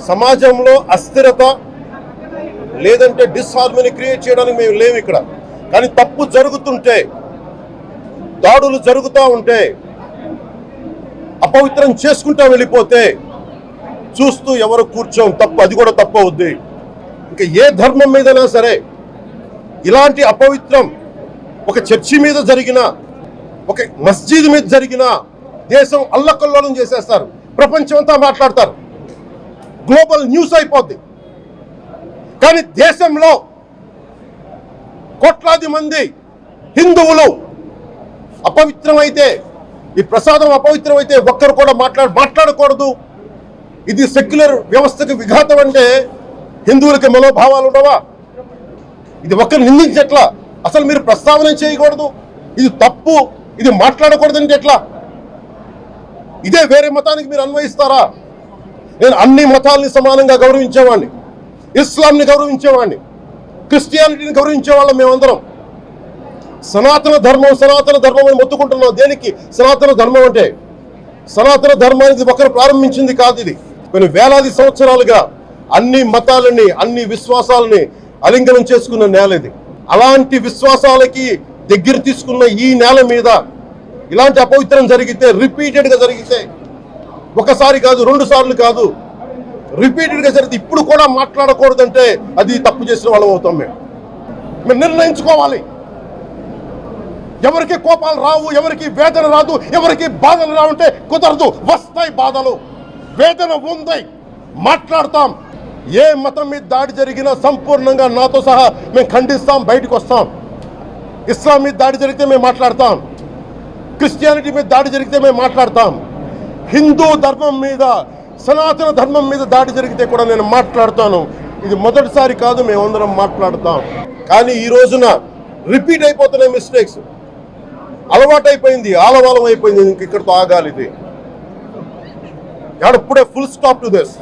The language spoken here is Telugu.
సమాజంలో అస్థిరత లేదంటే డిస్హార్మనీ క్రియేట్ చేయడానికి మేము లేవు ఇక్కడ. కానీ తప్పు జరుగుతుంటే, దాడులు జరుగుతూ ఉంటే, అపవిత్రం చేసుకుంటూ వెళ్ళిపోతే చూస్తూ ఎవరు కూర్చోం. తప్పు, అది కూడా తప్పు అవుద్ది. ఇంకా ఏ ధర్మం మీదైనా సరే ఇలాంటి అపవిత్రం ఒక చర్చి మీద జరిగిన, ఒక మస్జిద్ మీద జరిగిన దేశం అల్లకల్లోలం చేసేస్తారు. ప్రపంచం అంతా మాట్లాడతారు, గ్లోబల్ న్యూస్ అయిపోద్ది. కానీ దేశంలో కోట్లాది మంది హిందువులు అపవిత్రమైతే, ఈ ప్రసాదం అపవిత్రమైతే ఒక్కరు కూడా మాట్లాడకూడదు. ఇది సెక్యులర్ వ్యవస్థకు విఘాతం అంటే హిందువులకి మనోభావాలు ఉండవా? ఇది ఒక్కరు నిందించట్లా, అసలు మీరు ప్రస్తావన చేయకూడదు, ఇది తప్పు, ఇది మాట్లాడకూడదంటే ఎట్లా? ఇదే వేరే మతానికి మీరు అన్వయిస్తారా? నేను అన్ని మతాలని సమానంగా గౌరవించేవాడిని, ఇస్లాంని గౌరవించేవాడిని, క్రిస్టియానిటీని గౌరవించేవాళ్ళం మేమందరం. సనాతన ధర్మం అని మొత్తుకుంటున్నాం. దేనికి సనాతన ధర్మం అంటే? సనాతన ధర్మానికి ఒకరు ప్రారంభించింది కాదు. ఇది కొన్ని వేలాది సంవత్సరాలుగా అన్ని మతాలని, అన్ని విశ్వాసాలని అలింగనం చేసుకున్న నేల ఇది. అలాంటి విశ్వాసాలకి దగ్గర తీసుకున్న ఈ నేల మీద ఇలాంటి అపవిత్రం జరిగితే, రిపీటెడ్గా జరిగితే, ఒకసారి కాదు, 2 సార్లు కాదు, రిపీటెడ్గా జరిగితే ఇప్పుడు కూడా మాట్లాడకూడదంటే అది తప్పు చేసిన వాళ్ళం అవుతాం. మేము నిర్ణయించుకోవాలి. ఎవరికి కోపాలు రావు, ఎవరికి వేదన రాదు, ఎవరికి బాధలు రావంటే కుదరదు. వస్తాయి బాధలు, వేదన ఉంది, మాట్లాడతాం. ఏ మతం మీద దాడి జరిగినా సంపూర్ణంగా నాతో సహా మేము ఖండిస్తాం, బయటకు వస్తాం. ఇస్లాం మీద దాడి జరిగితే మేము మాట్లాడతాం, క్రిస్టియానిటీ మీద దాడి జరిగితే మేము మాట్లాడతాం, హిందూ ధర్మం మీద, సనాతన ధర్మం మీద దాడి జరిగితే కూడా నేను మాట్లాడతాను. ఇది మొదటిసారి కాదు, మేమందరం మాట్లాడతాం. కానీ ఈ రోజున రిపీట్ అయిపోతున్నాయి మిస్టేక్స్, అలవాటైపోయింది, ఆలవాలం అయిపోయింది. ఇంక ఇక్కడితో ఆగాలి. ఇది ఎప్పుడే ఫుల్ స్టాప్ టు దిస్.